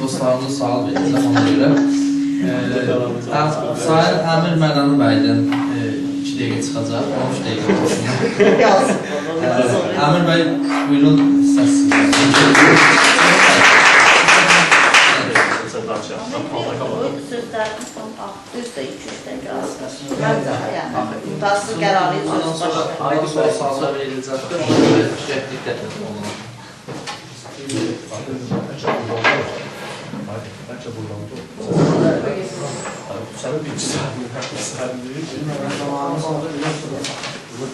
dostlarımıza sual verəcək ona görə. Sayın Əmir Mədəni bəydən 2 dəqiqə çıxacaq, 13 dəqiqə olsun. Əmir bəy, buyurun, səs sizə. Sözlərimiz düzdür, 200 dəqiqə azdır. Mütasız qərarı söz başlayır. Haydi suallar veriləcəkdir, ona görə diqqət edin onunla. Bence buradan da. Sana bir saat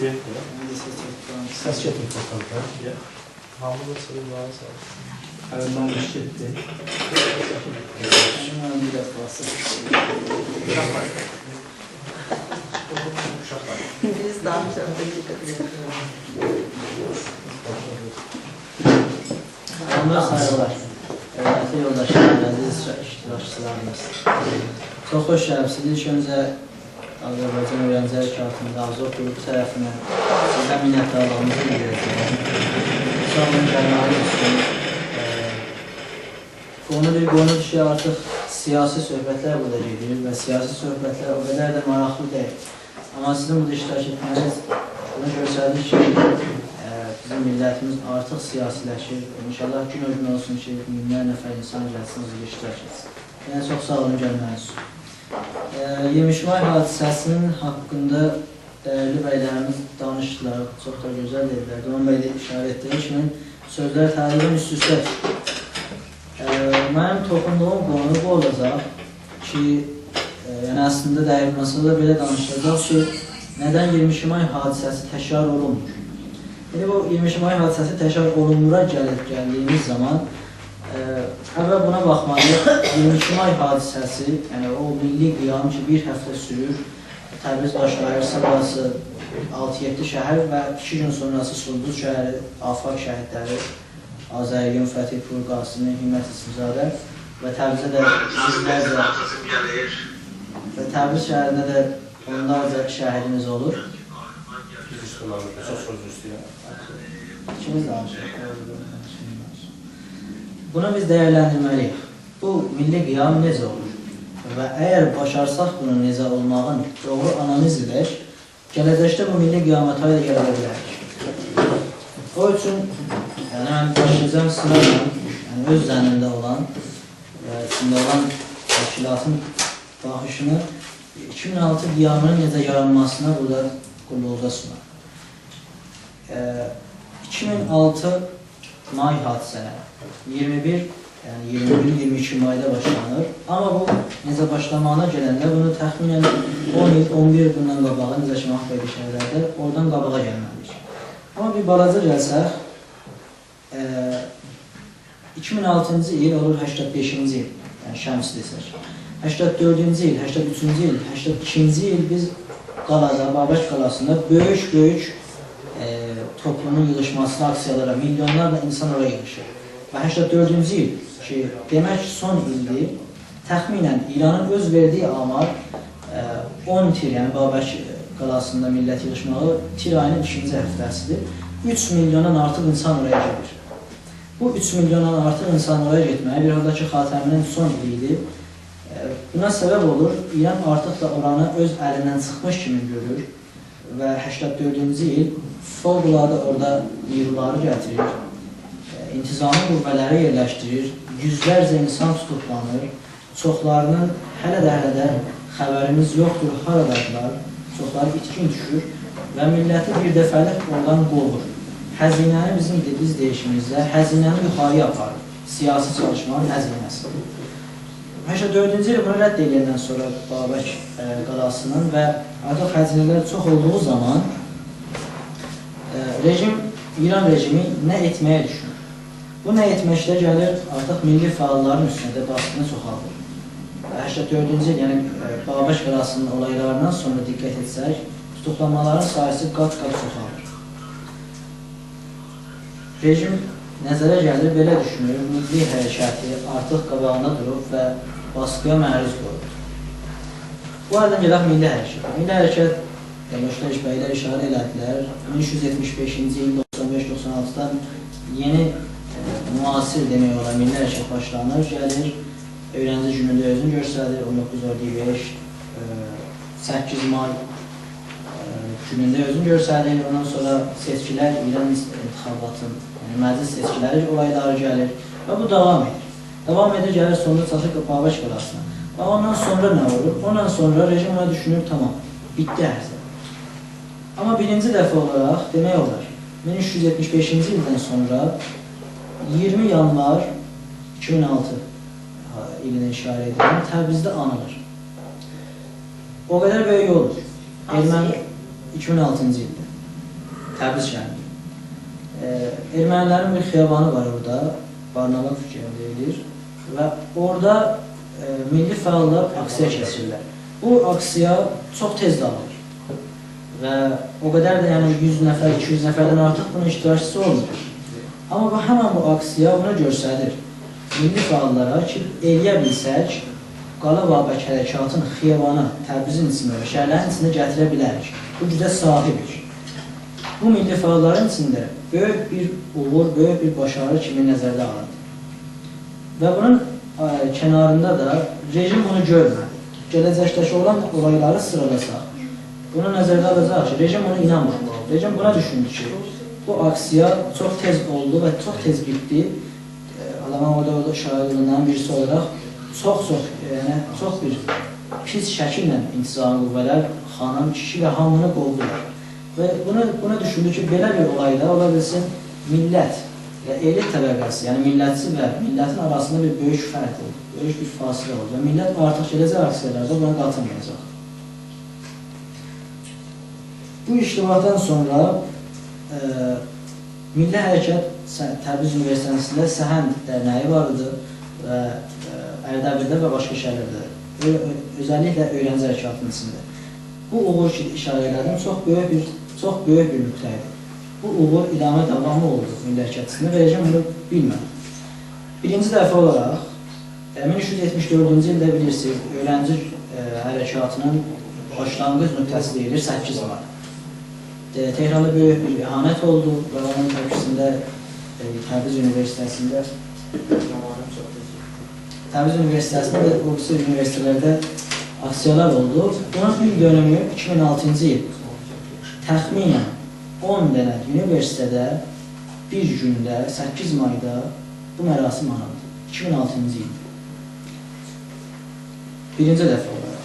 değil. Ses çetin fotoğrafı. Hamurda sorun varsa. Hemen işletti. Hemen bir defası. Biz daha çok dikkat edelim. Sayılar. Hörmətli yoldaşlarım, əziz iştirakçılarımız. Çox xoş gəlibsiniz. İlk öncə Azərbaycan Öyrəncilər Hərəkatının Azov qrupu tərəfindən sizə minnətdarlığımızı bildirəcəyəm. Sağ olun, gəlməli olsun. Konu bir qonudur ki, artıq siyasi söhbətlər burada gedir və siyasi söhbətlər o qədər də maraqlı deyil. Amma sizin burada iştirak etməniz bunu göstərdir ki, bizim millətimiz artıq siyasiləşir. İnşallah gün o gün olsun ki, minlər nəfər insan gəlsin, özü iştirak etsin. Yəni, çox sağ olun, gəlməniz. 23 may hadisəsinin haqqında dəyərli bəylərimiz danışdılar, çox da gözəl dedilər. Doğan bəy də işarə etdiyi kimi sözlər tarixin üst-üstədir. Mənim toxunduğum qonu bu olacaq ki, yəni əslində dəyirməsədə belə danışacaq ki, nədən 22 may hadisəsi təkrar olunmur? Yəni, bu 22 may hadisəsi təkrar olunmura gəldiyimiz zaman əvvəl buna baxmalıyıq, 22 may hadisəsi, yəni o milli qiyam ki, bir həftə sürür, Təbriz başlayır, sabahsı 6-7 şəhər və 2 gün sonrası Sulduz şəhəri, Afaq şəhidləri, Azərgün, Fətih Pur, Qasimi, Himmət İsmizadə və Təbrizə də yüzlərcə və Təbriz şəhərində də onlarca şəhidimiz olur. İkimiz danışıq. Bunu biz dəyərləndirməliyik. Bu milli qiyam necə olur? Və əgər başarsaq bunun necə olmağın doğru analiz edək, gələcəkdə bu milli qiyamətə ilə gələ bilərik. O üçün mən başlayacağım sırayla, öz zənnimdə olan və içində olan təşkilatın baxışını 2006 qiyamının necə yaranmasına burada qulluqda sunar. 2006 may hadisələri 21, yəni 21-22 mayda başlanır. Amma bu necə başlamağına gələndə bunu təxminən 10 il, 11 bundan qabağa, necə ki, Mahbəyli şəhərlərdə oradan qabağa gəlməliyik. Amma bir balaca gəlsək, 2006-cı il olur 85-ci il, yəni şəms desək. 84-cü il, 83-cü il, 82-ci il biz qalada, Babək qalasında böyük toplumun yığışmasına, aksiyalara, milyonlarla insan oraya yığışır. Və 84-cü il ki, demək son ildir, təxminən İranın öz verdiyi amar 10 tir, yəni Babək qalasında millət yığışmağı tir ayının 2-ci həftəsidir. 3 milyondan artıq insan oraya gedir. Bu 3 milyondan artıq insan oraya getməyə bir halda ki, Xatəminin son iliydi. Buna səbəb olur, İran artıq da oranı öz əlindən çıxmış kimi görür və 84-cü il fövqəladə orada niyruları gətirir, intizami qüvvələri yerləşdirir, yüzlərcə insan tutuqlanır, çoxlarının hələ də xəbərimiz yoxdur, haradadırlar, çoxları itkin düşür və milləti bir dəfəlik oradan qovur. Həzinəni biz deyişimizdə, həzinəni yuxarıya aparır, siyasi çalışmanın həzinəsi. 84-cü il bunu rədd edəndən sonra Babək qalasının və artıq həzinələr çox olduğu zaman İran rejimi nə etməyə düşünür? Bu nə etməklə gəlir, artıq milli fəalların üstünə də baskını çoxaldır. 84-cü il, yəni Babək qalasının olaylarından sonra diqqət etsək, tutuqlamaların sayısı qat-qat çoxalır. Rejim nəzərə gəlir, belə düşünür, milli hərəkəti artıq qabağında durub və baskıya məruz qoyur. Bu arada gələk milli hərəkət. Milli hərəkət, Yaşlar bəylər işarə elədilər, 1375-ci il 95-96-dan yeni müasir demək olar milli hərəkət başlanır, gəlir, öyrənci günündə özünü göstərir, 1925, 8 may günündə özünü göstərir, ondan sonra seçkilər, İran intixabatın, yəni məclis seçkiləri olayları gəlir və bu davam edir. Davam edir, gəlir, sonunda çatır Babaş qalasına. Və ondan sonra nə olur? Ondan sonra rejim ona düşünür, tamam, bitdi hər şey. Amma birinci dəfə olaraq demək olar, 1375-ci ildən sonra 20 yanvar 2006 ilini işarə edirəm, Təbrizdə anılır. O qədər böyük olur. Erməni 2006-cı ildə Təbriz şəhərində. Ermənilərin bir xiyabanı var orada, Barnabak fikrini deyilir və orada milli fəallar aksiya keçirirlər. Bu aksiya çox tez dağılır və o qədər də yəni 100 nəfər, 200 nəfərdən artıq bunun iştirakçısı olmur. Amma bu, həmən bu aksiya bunu göstərir milli fəallara ki, eləyə bilsək, Qala Babək hərəkatın xiyabanı Təbrizin içində və şəhərlərin içində gətirə bilərik. Bu gücə sahibik. Bu milli fəalların içində böyük bir uğur, böyük bir başarı kimi nəzərdə alınır. Və bunun kənarında da rejim bunu görmədi. Gələcəkdəki olan olayları sıralasaq, bunu nəzərdə alacaq ki, rejim ona inanmadı. Rejim buna düşündü ki, bu aksiya çox tez oldu və çox tez bitdi. Alaman orada şahid olunan birisi olaraq çox bir pis şəkillə intizami qüvvələr xanım, kişi və hamını qovdular. Və buna düşündü ki, belə bir olayda ola bilsin millət və elit təbəqəsi, yəni millətçi və millətin arasında bir böyük fərq oldu, böyük bir fasilə oldu və millət artıq gələcək aksiyalarda buna qatılmayacaq. Bu iştibatdan sonra Milli Hərəkət Təbriz Universitetində Səhənd dərnəyi var idi və Ərdəbildə və başqa şəhərlərdə, özəlliklə öyrənci hərəkatının içində. Bu uğur ki, işarə elədim, çox böyük bir nüqtə idi. Bu uğur idamə davamı oldu milli hərəkatçısında və rejim bunu bilmədi. Birinci dəfə olaraq 1374-cü ildə bilirsiniz, öyrənci hərəkatının başlanğıc nöqtəsi deyilir 8 may. Tehranda böyük bir ihanət oldu və onun tərkisində Təbriz Universitetində və Oxford universitetlərdə aksiyalar oldu. Bunun ilk dönümü 2006-cı il. Təxminən 10 dənə universitetdə bir gündə 8 mayda bu mərasim anıldı. 2006-cı il. Birinci dəfə olaraq.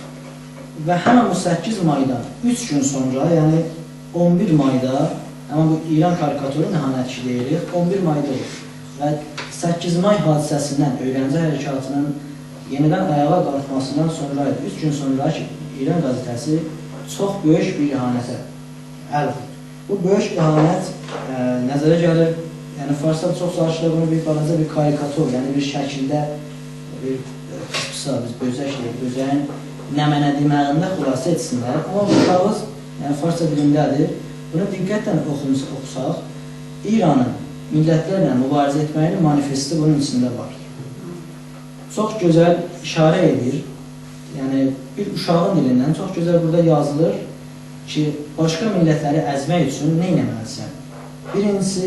Və həmən bu 8 maydan 3 gün sonra, yəni 11 mayda, amma bu İran karikaturu nəhanətçi deyirik, 11 mayda olur. Və 8 may hadisəsindən, öyrənci hərəkatının yenidən ayağa qalxmasından sonra, 3 gün sonra ki, İran qazetəsi çox böyük bir ihanətə əl vurdu. Bu böyük ihanət nəzərə gəlir, yəni Farsda çox çalışırlar bunu bir balaca bir karikatur, yəni bir şəkildə bir qısa, biz bözək deyik, bözəyin nəmənə deməyində xülasə etsinlər. Amma bu kağız, yəni Farsça dilindədir. Bunu diqqətlə oxusaq, İranın millətlərlə mübarizə etməyinin manifesti bunun içində var. Çox gözəl işarə edir, yəni bir uşağın dilindən çox gözəl burada yazılır ki, başqa millətləri əzmək üçün nə eləməlisən? Birincisi,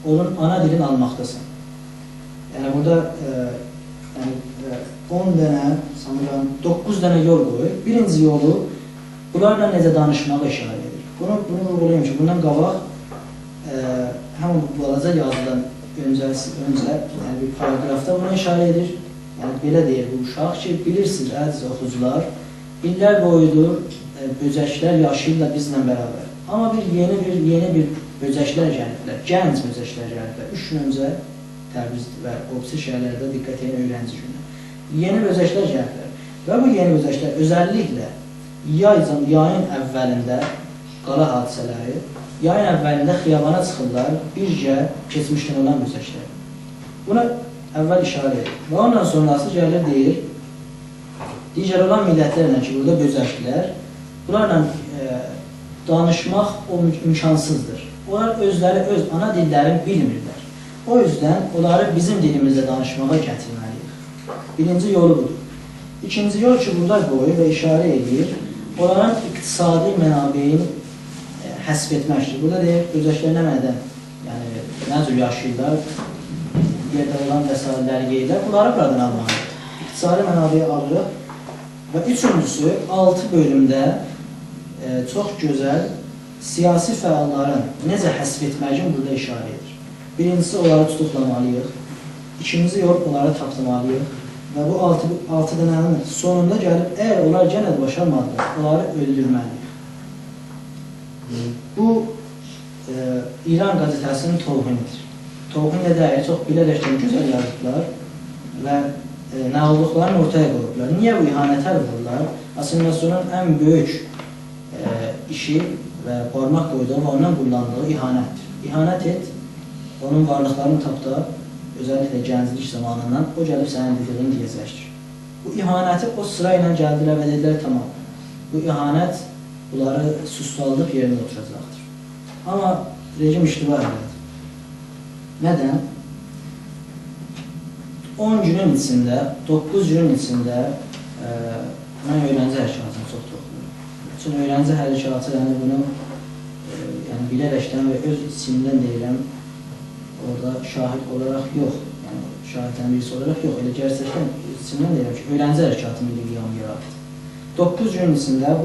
onun ana dilini almaqdasan. Yəni burada 10 dənə, sanırım 9 dənə yol qoyur. Birinci yolu bunlarla necə danışmağa işarə edir. Bunu vurgulayım ki, bundan qabaq həmin bu balaca yazılan öncə yəni bir paragrafda buna işarə edir. Yəni belə deyir bu uşaq ki, bilirsiniz əziz oxucular, illər boyudur böcəklər yaşayırlar bizlə bərabər. Amma yeni bir böcəklər gəliblər, gənc böcəklər gəliblər. 3 gün öncə Təbriz və Qobsi şəhərlərdə diqqət edin öyrənci günü. Yeni böcəklər gəliblər və bu yeni böcəklər özəlliklə yayın əvvəlində qala hadisələri, yayın əvvəlində xiyabana çıxırlar, bircə keçmişdən olan böcəklər. Buna əvvəl işarə edir və ondan sonrası gəlir deyir, digər olan millətlərlə ki, burada böcəklər, bunlarla danışmaq imkansızdır. Onlar özləri öz ana dillərini bilmirlər. O yüzden onları bizim dilimizdə danışmağa gətirməliyik. Birinci yolu budur. İkinci yol ki, burada qoyur və işarə edir, onların iqtisadi mənabeyin həsb etməkdir. Burada deyir, böcəklər nə mədən, yəni nə cür yaşayırlar, yerdə olan vəsaitləri qeydə, bunları buradan almalıyıq. İqtisadi mənabeye alırıq. Və üçüncüsü, 6 bölümdə çox gözəl siyasi fəalların necə həsb etməyini burada işarə edir. Birincisi, onları tutuqlamalıyıq. İkincisi, yox, onları tapdamalıyıq. Və bu 6 dənənin sonunda gəlib, əgər onlar yenə də başarmadılar, onları öldürməliyik. Bu, İran qazetəsinin tohunidir. Tohunə dair çox bilərəkdən gözəl yazdılar və nə olduqlarını ortaya qoyublar. Niyə bu ihanətə vururlar? Assimilasyonun ən böyük işi və parmaq qoyduğu və ondan kullandığı ihanətdir. İhanət et, onun varlıqlarını tapda, özellikle gənclik zamanından o gəlib sənin dediğini deyəcəkdir. Bu ihanəti o sırayla gəldilər və dedilər, tamam, bu ihanət bunları sustaldıb yerine oturacaqdır. Amma rejim iştibar edir. Nədən? 10 günün içində, 9 günün içində mən öyrənci hərəkatını çox toxunum. Üçün öyrənci hərəkatı, yəni bunu bilərəkdən və öz içimdən deyirəm, orada şahid olaraq yox, yəni şahidlərin birisi olaraq yox, elə gerçəkdən içimdən deyirəm ki, öyrənci hərəkatı milli qiyam yarattı. 9 günün içində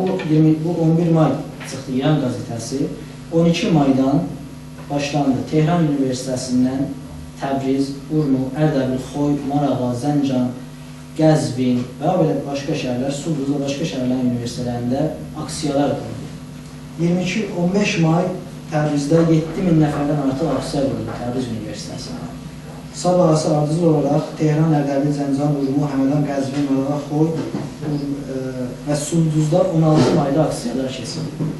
bu 11 may çıxdı İran qazetəsi, 12 maydan başlandı. Tehran Üniversitəsindən Təbriz, Urmu, Ərdəbil, Xoy, Marağa, Zəncan, Qəzvin və belə başqa şəhərlər, Sulduz və başqa şəhərlərin üniversitelərində aksiyalar quruldu. 22-15 may Təbrizdə 7000 nəfərdən artıq aksiya quruldu Təbriz Üniversitəsində. Sabahası ardıcıl olaraq Tehran, Ərdəbil, Zəncan, Urmu, Həmədan, Qəzvin, Marağa, Xoy və Sulduzda 16 mayda aksiyalar kesildi.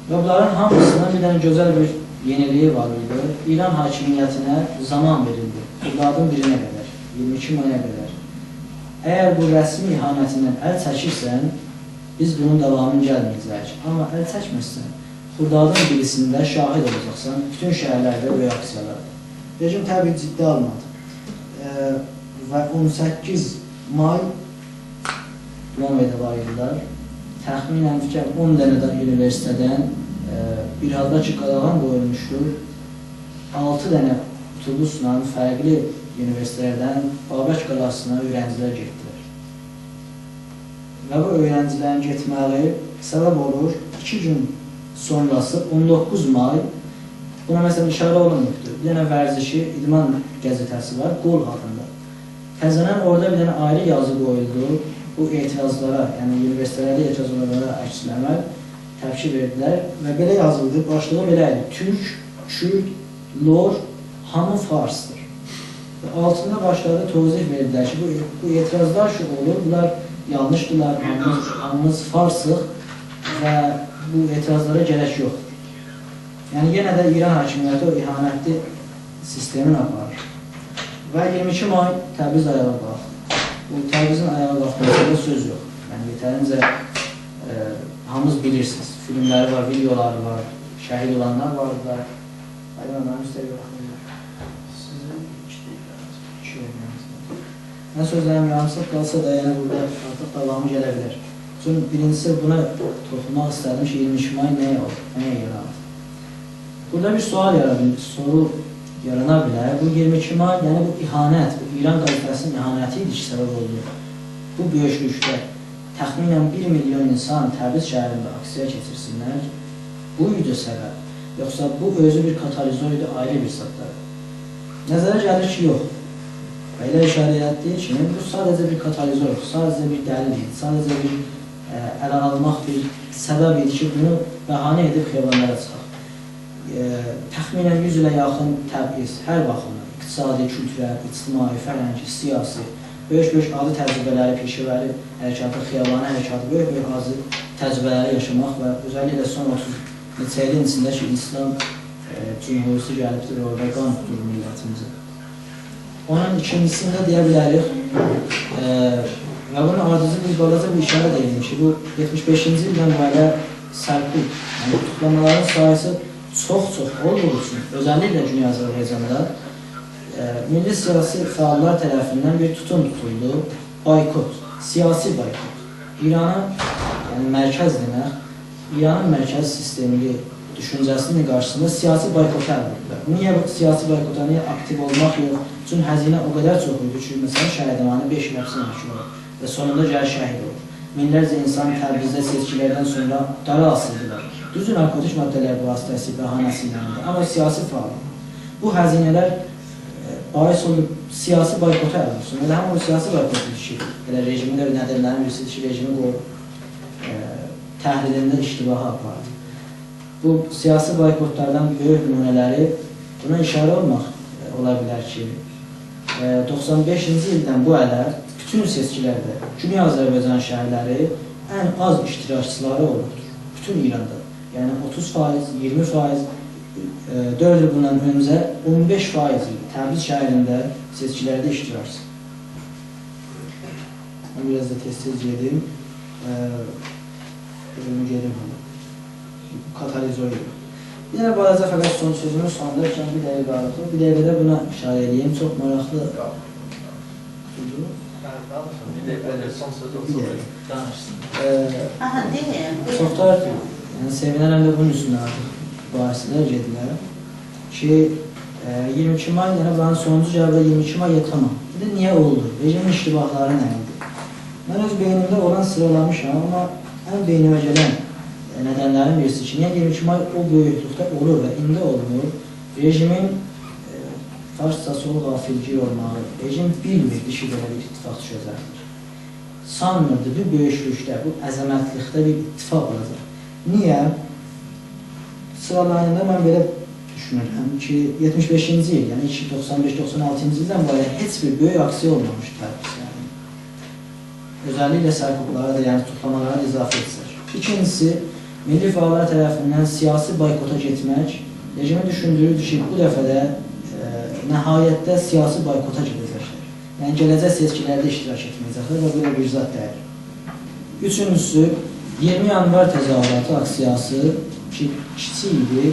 Və bunların hamısından bir dənə gözəl bir yeniliyi var idi. İran hakimiyyətinə zaman verildi. Fevradın 1-nə qədər, 22 maya qədər. Əgər bu rəsmi ihanətindən əl çəkirsən, biz bunun davamını gəlməyəcək. Amma əl çəkməzsən, Xurdadın birisində şahid olacaqsan, bütün şəhərlərdə böyük aksiyalardır. Rejim təbii ciddi almadı. Və 18 may Lomvedə var idilər. Təxminən 10 dənədən üniversitədən bir halda ki, qadağan qoyulmuşdur. 6 dənə otobusla fərqli üniversitelərdən Babək qalasına öğrencilər getdilər. Və bu öğrencilərin getməli səbəb olur 2 gün sonrası 19 may buna məsələn işarə olunmuşdur. Bir dənə vərzişi idman qəzetəsi var, Qol adında. Təzənən orada bir dənə ayrı yazı qoyuldu. Bu etirazlara, yəni üniversitelərdə etirazlara əksləmək təbşir verdilər və belə yazıldı, başlığı belə idi. Türk, Kürt, Lor, hamı farsdır. Və altında başlarda tozih verdilər ki, bu etirazlar şu olur, bunlar yanlışdırlar, hamımız farsıq və bu etirazlara gərək yoxdur. Yəni yenə də İran hakimiyyəti o ihanətli sistemin aparır. Və 22 may Təbriz ayağa qalxdı. Bu Təbrizin ayağa qalxmasında söz yox. Yəni yetərincə hamınız bilirsiniz. Filmləri var, videoları var, şəhid olanlar vardılar. Hayvanların üstəlik baxımlar. Sizin 2 deyilənizdir. Mən sözlərim yarımsıq qalsa da yəni burada artıq davamı gələ bilər. Çünki birincisi buna toxunmaq istədim ki, 22 may nəyə olur, nəyə yaranır? Burada bir soru yarana bilər. Bu 22 may, yəni bu ihanət, bu İran qazetəsinin ihanəti idi ki, səbəb oldu. Bu böyüklükdə təxminən 1 milyon insan Təbriz şəhərində aksiya keçirsinlər. Bu idi səbəb. Yoxsa bu özü bir katalizör idi, ayrı bir satlar. Nəzərə gəlir ki, yox. Və elə işarə etdiyi ki, bu sadəcə bir katalizör, sadəcə bir dəlil idi, sadəcə bir ələ almaq bir səbəb idi ki, bunu bəhanə edib xeyvanlara çıxaq. Təxminən 100 ilə yaxın Təbriz hər baxımdan, iqtisadi, kültürel, ictimai, fərhəngi, siyasi, böyük adı təcrübələri, peşəvəri hərəkatı, xiyabani hərəkatı, böyük adı təcrübələri yaşamaq və özəlliklə son 30 neçə ilin içində ki, İslam Cumhuriyeti gəlibdir, orada qan tutur millətimizi. Onun ikincisində deyə bilərik və bunun ardıcı bir balaca bir işarə deyilim ki, bu 75-ci ildən belə sərqul, yəni tutuklamaların sayısı çox olduğu üçün, özəlliklə Dünya Azərbaycanda milli siyasi fəallar tərəfindən bir tutum tutuldu, boykot, siyasi boykot. İranı, yəni mərkəz demək, İranın mərkəz sistemli düşüncəsinin qarşısında siyasi boykota əl atdılar. Niyə siyasi boykota, niyə aktiv olmaq yox? Çünki həzinə o qədər çox idi ki, məsələn, şəhidəmanə 5 il həbsə məhkum olur və sonunda gəlir şəhid olur. Minlərcə insan Təbrizdə seçkilərdən sonra dara asıldılar. Düzdür, narkotik maddələr vasitəsi, bəhanəsi ilə, amma siyasi fəaliyyət. Bu həzinələr bahis olub siyasi boykota əl atılsın. Elə həm o siyasi boykot ki, elə rejimi də nədənlərin birisidir ki, rejimi qoyub təhlilində iştibaha apardı. Bu siyasi boykotlardan böyük nümunələri buna işarə olmaq ola bilər ki, 95-ci ildən bu ələ bütün seçkilərdə Cümhuriyyət Azərbaycan şəhərləri ən az iştirakçıları olubdur. Bütün İranda. Yəni 30%, 20%, 4 il bundan öncə 15% idi. Təbriz şəhərində seçkilərdə iştirakçı. Biraz da tez-tez gedim. Gedim hala. Katalizör yox. Bir dənə balaca fəqət son sözümü sonlarkən bir dəqiqə qaldı. Bir dəqiqədə buna işarə edeyim. Çox maraqlı. Bir dəqiqə son sözü olsa danışsın. Aha, deyim. Çoxlar sevinərəm də bunun üstündə artıq bahislər gedilər ki, 22 may, yəni buranın sonuncu cavabda 22 may yetəməm. Bir də niyə oldu? Rejimin iştibahları nə idi? Mən öz beynimdə olan sıralamışam, amma ən beynimə gələn nədənlərin birisi ki, niyə 22 may o böyüklükdə olur və indi olmur? Rejimin farsça sol qafilci olmağı, rejim bilmirdi ki, belə bir ittifaq düşəcəkdir. Sanmırdı bu böyüklükdə, bu əzəmətlikdə bir ittifaq olacaq. Niyə? Sıralarında mən belə düşünürəm ki, 75-ci il, yəni 95-96-cı ildən bu arada heç bir böyük aksiya olmamışdır. Yəni. Özəlliklə sərkublara da, yəni tutlamalara da izafə etsək. İkincisi, milli fəallar tərəfindən siyasi boykota getmək rejimi düşündürürdü ki, bu dəfə də nəhayətdə siyasi boykota gedəcəklər. Yəni, gələcək seçkilərdə iştirak etməyəcəklər və belə bir zat dəyər. Üçüncüsü, 20 yanvar təzahüratı aksiyası ki, kiçik idi,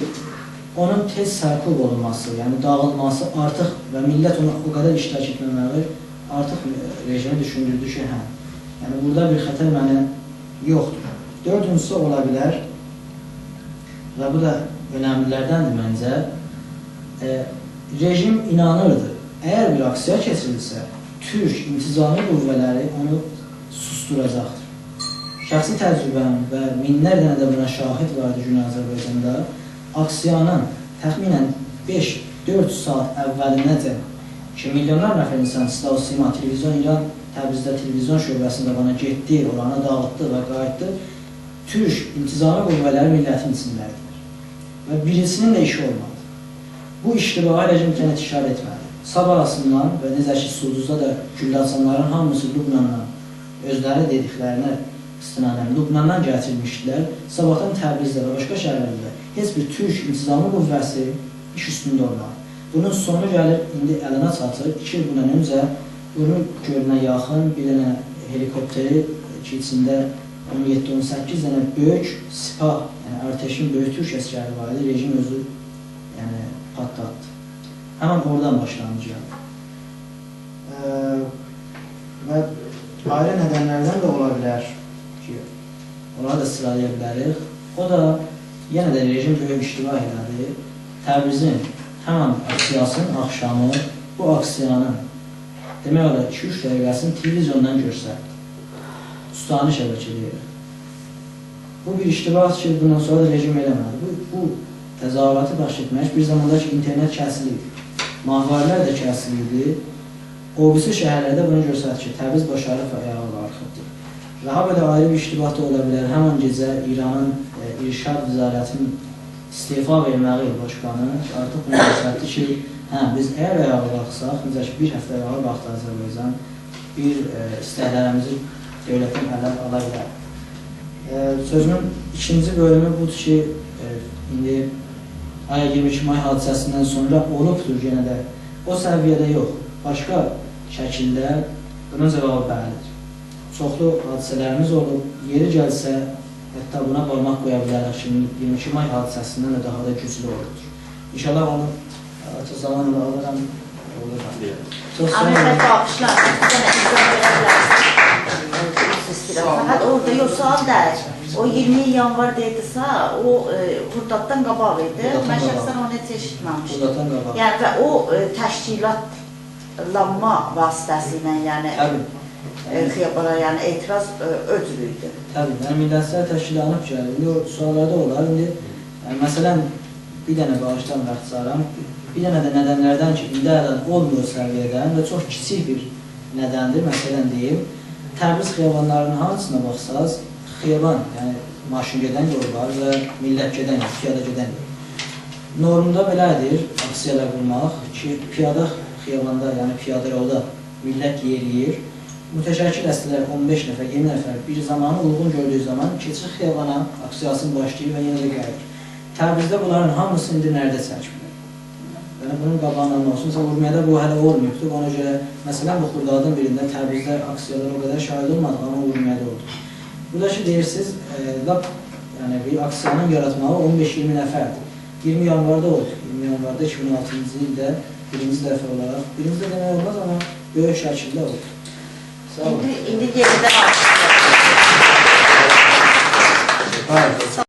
onun tez sərkub olunması, yəni dağılması artıq və millət ona o qədər iştirak etməməli artıq rejimi düşündürdü ki, hə. Yəni, burada bir xətər mənə yoxdur. Dördüncüsü ola bilər və bu da önəmlilərdəndir məncə. Rejim inanırdı, əgər bir aksiya keçirilsə, Türk intizami qüvvələri onu susturacaqdır. Şəxsi təcrübəm və minlərlə də buna şahid vardı Cümhuriyyət Azərbaycanda, aksiyanın təxminən 5-4 saat əvvəlinəcən ki, milyonlar nəfər insan Silah Sima televizyon İran Təbrizdə televizyon şöbəsində bana getdi, oranı dağıtdı və qayıtdı. Türk intizami qüvvələri millətin içindədir və birisinin də işi olmadı. Bu iştibaha rejim kənət işarə etmədi. Sabahasından və necə ki, Sulduzda da güllə açanların hamısı Lübnandan özləri dediklərinə istinadən Lübnandan gətirilmişdilər. Sabahdan Təbrizdə və başqa şəhərlərdə heç bir Türk intizami qüvvəsi iş üstündə olmadı. Bunun sonu gəlir, indi əlinə çatır. 2 il bundan öncə Ürün gölünə yaxın bir dənə helikopteri ki, içində 17-18 dənə böyük sipah, yəni Arteşin böyük Türk əskəri var idi, rejim özü patlatdı. Həmən oradan başlanıcı gəldi. Və ayrı nədənlərdən də ola bilər ki, onları da sıralaya bilərik. O da yenə də rejim böyük iştiba elədi. Təbrizin həmən aksiyasının axşamı bu aksiyanın demək olar 2-3 dəqiqəsini televizyondan görsəkdir. Ustani şəbəkələri. Bu bir iştibah ki, bundan sonra da rejim eləmədi. Bu təzahüratı baş etmək bir zamanda ki, internet kəsiliydi. Mahvarlar da kəsiliydi. O birisi şəhərlərdə bunu görsəkdir ki, Təbriz başarı və ayağı qalxıbdır. Daha belə ayrı bir iştibah da ola bilər. Həmən gecə İranın İrşad Vizarətinin istifa verməyi başqanı artıq bunu görsəkdir ki, biz əgər ayağa qalxsaq, necə ki, bir həftə ayağa qalxdı Azərbaycan, bir istəklərimizi dövlətin əllər ala bilər. Sözümün ikinci bölümü budur ki, indi aya 22 may hadisəsindən sonra olubdur yenə də o səviyyədə yox, başqa şəkildə bunun cavabı bəlidir. Çoxlu hadisələrimiz olub, yeri gəlsə, hətta buna barmaq qoya bilərik ki, 22 may hadisəsindən də daha da güclü olubdur. İnşallah onu artıq zamanla alıram, oluram. Ahmet Bağışlar, sənə izah verə bilərsin. Fəqət orada yox, sual deyil. O O 20 yanvar dedisə, o Hurdaddan qabaq idi. Hurdaddan Mən qabaq. şəxsən onu heç eşitməmişdim. Hurdaddan qabaq. Yəni və o təşkilatlanma vasitəsilə, yəni xiyabana, yəni etiraz öcür idi. Təbii, yəni millətçilər təşkilanıb gəlir. İndi o suallarda olar. İndi məsələn, bir dənə bağışdan vaxtsaram, bir dənə də nədənlərdən ki, indi hələ olmuyor səviyyədən və çox kiçik bir nədəndir, məsələn deyim, Təbriz xiyabanlarının hamısına baxsaz, xiyaban, yəni maşın gedən yol var və millət gedən yol, piyada gedən yol. Normda belədir, aksiyalar qurmaq ki, piyada xiyabanda, yəni piyada yolda millət yeriyir. Mütəşəkkil əsrlər 15 nəfər, 20 nəfər bir zamanı uyğun gördüyü zaman keçir xiyabana, aksiyasını başlayır və yenə də gəlir. Təbrizdə bunların hamısı indi nədə çəkmilir? Yəni bunun qabağını almaq üçün, Urmiyədə bu hələ olmayıbdır. Ona görə, məsələn, bu Xurdadın birində Təbrizdə aksiyalar o qədər şahid olmadı, amma Urmiyədə oldu. Burada ki, deyirsiniz, bir aksiyanın yaratmağı 15-20 nəfərdir. 20 yanvarda oldu. 20 yanvarda 2006-cı ildə birinci dəfə olaraq, birinci də demək olmaz, amma böyük şəkildə oldu. Sağ olun. İndi yenidən alışılır. Sağ olun.